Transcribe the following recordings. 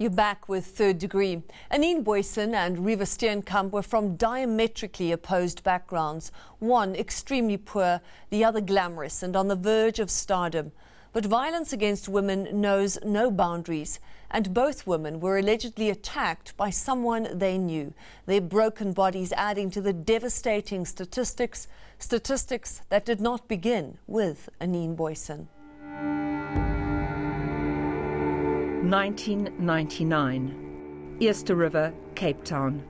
You're back with Third Degree. Anene Booysen and Riva Steenkamp were from diametrically opposed backgrounds. One extremely poor, the other glamorous and on the verge of stardom. But violence against women knows no boundaries, and both women were allegedly attacked by someone they knew, their broken bodies adding to the devastating statistics that did not begin with Anene Booysen. 1999, Eerste River, Cape Town.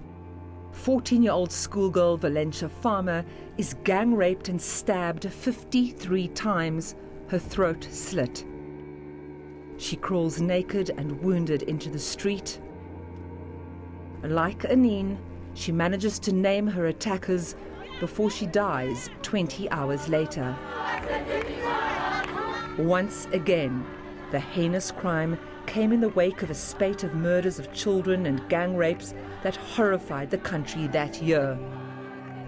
14-year-old schoolgirl Valencia Farmer is gang raped and stabbed 53 times, her throat slit. She crawls naked and wounded into the street. Like Anene, she manages to name her attackers before she dies 20 hours later. Once again, the heinous crime came in the wake of a spate of murders of children and gang rapes that horrified the country that year.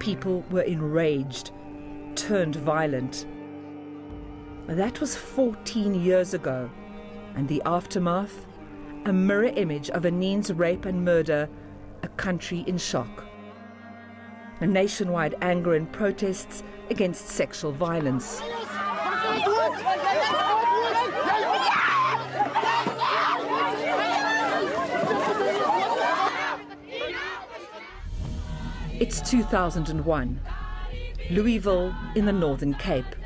People were enraged, turned violent. That was 14 years ago, and the aftermath, a mirror image of Anene's rape and murder, a country in shock. A nationwide anger and protests against sexual violence. It's 2001, Louisville in the Northern Cape.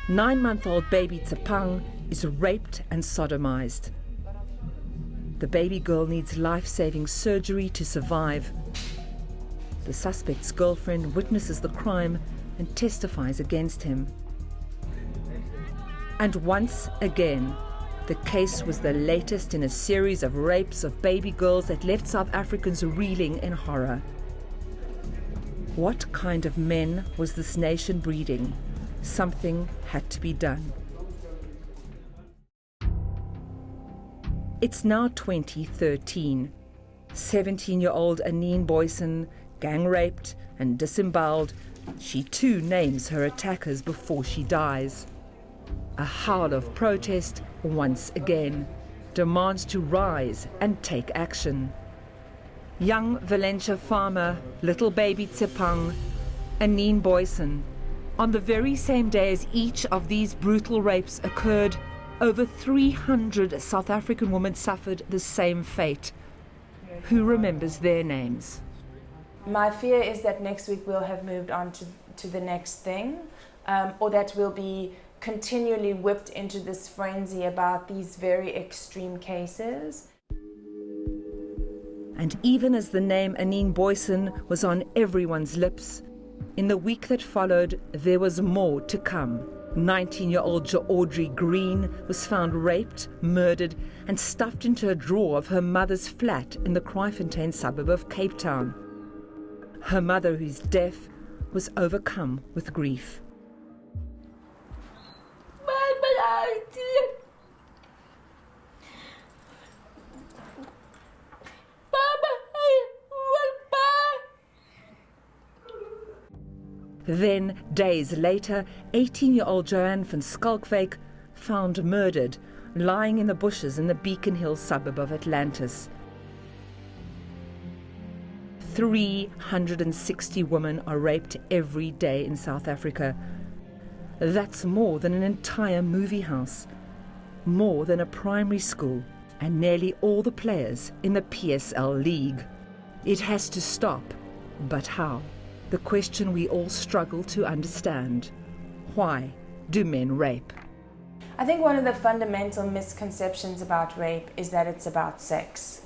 9-month-old baby Tsepang is raped and sodomized. The baby girl needs life-saving surgery to survive. The suspect's girlfriend witnesses the crime and testifies against him. And once again, the case was the latest in a series of rapes of baby girls that left South Africans reeling in horror. What kind of men was this nation breeding? Something had to be done. It's now 2013. 17-year-old Anene Booysen, gang raped and disemboweled, she too names her attackers before she dies. A howl of protest once again, demands to rise and take action. Young Valencia Farmer, little baby Tsepang, Anene Booysen. On the very same day as each of these brutal rapes occurred, over 300 South African women suffered the same fate. Who remembers their names? My fear is that next week we'll have moved on to the next thing, or that we'll be continually whipped into this frenzy about these very extreme cases. And even as the name Anene Booysen was on everyone's lips, in the week that followed, there was more to come. 19-year-old Audrey Green was found raped, murdered, and stuffed into a drawer of her mother's flat in the Kraaifontein suburb of Cape Town. Her mother, who's deaf, was overcome with grief. Then, days later, 18-year-old Joanne van Skalkwyk found murdered, lying in the bushes in the Beacon Hill suburb of Atlantis. 360 women are raped every day in South Africa. That's more than an entire movie house, more than a primary school, and nearly all the players in the PSL League. It has to stop, but how? The question we all struggle to understand. Why do men rape? I think one of the fundamental misconceptions about rape is that it's about sex.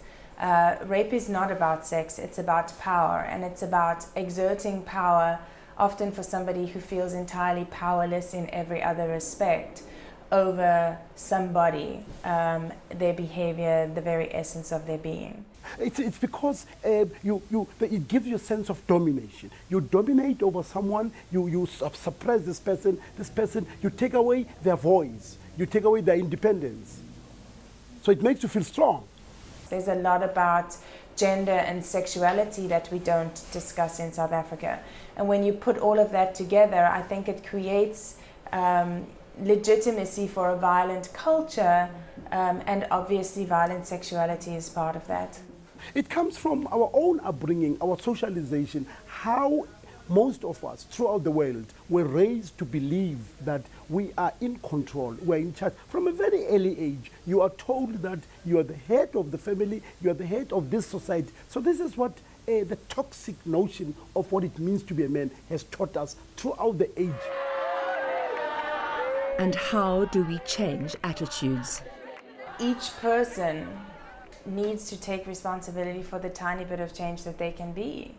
Rape is not about sex, it's about power, and it's about exerting power, often for somebody who feels entirely powerless in every other respect, over somebody, their behavior, the very essence of their being. It's because it gives you a sense of domination. You dominate over someone, you suppress this person, you take away their voice, you take away their independence. So it makes you feel strong. There's a lot about gender and sexuality that we don't discuss in South Africa. And when you put all of that together, I think it creates legitimacy for a violent culture, and obviously violent sexuality is part of that. It comes from our own upbringing, our socialization, how most of us throughout the world were raised to believe that we are in control, we're in charge. From a very early age, you are told that you are the head of the family, you are the head of this society. So this is what the toxic notion of what it means to be a man has taught us throughout the age. And how do we change attitudes? Each person needs to take responsibility for the tiny bit of change that they can be.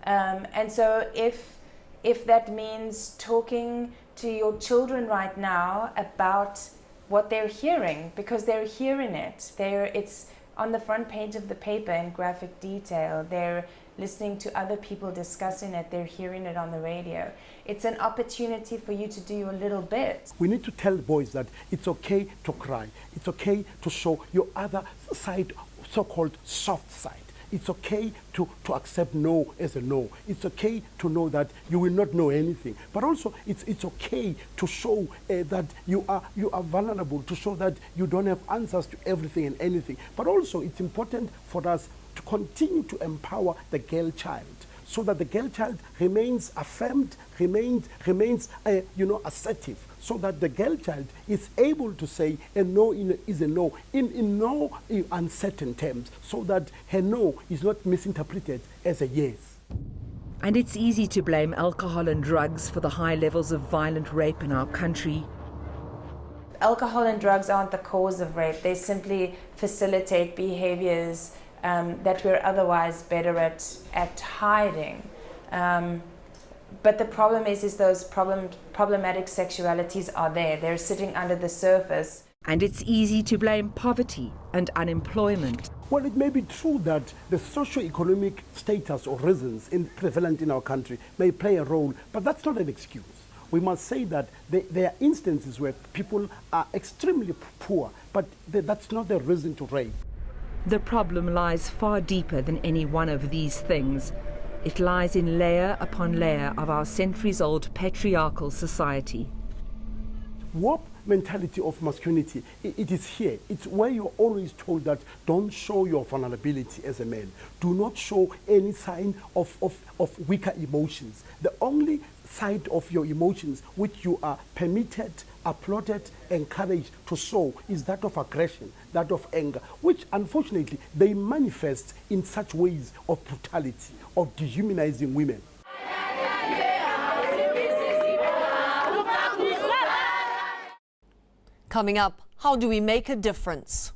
And so if that means talking to your children right now about what they're hearing, because they're hearing it, it's on the front page of the paper in graphic detail, they're listening to other people discussing it, they're hearing it on the radio. It's an opportunity for you to do your little bit. We need to tell boys that it's okay to cry, it's okay to show your other side, so-called soft side. It's okay to accept no as a no. It's okay to know that you will not know anything. But also, it's okay to show that you are vulnerable, to show that you don't have answers to everything and anything. But also, it's important for us to continue to empower the girl child, so that the girl child remains affirmed, remains assertive, so that the girl child is able to say a no is a no in no uncertain terms, so that her no is not misinterpreted as a yes. And it's easy to blame alcohol and drugs for the high levels of violent rape in our country. Alcohol and drugs aren't the cause of rape. They simply facilitate behaviors that we're otherwise better at hiding. But the problem is those problematic sexualities are there. They're sitting under the surface. And it's easy to blame poverty and unemployment. Well, it may be true that the socio-economic status or reasons prevalent in our country may play a role, but that's not an excuse. We must say that there are instances where people are extremely poor, but that's not the reason to rape. The problem lies far deeper than any one of these things. It lies in layer upon layer of our centuries-old patriarchal society. Warp mentality of masculinity, it is here. It's where you're always told that don't show your vulnerability as a man. Do not show any sign of weaker emotions. The only side of your emotions which you are permitted, applauded, encouraged to show is that of aggression, that of anger, which unfortunately they manifest in such ways of brutality, of dehumanizing women. Coming up, how do we make a difference?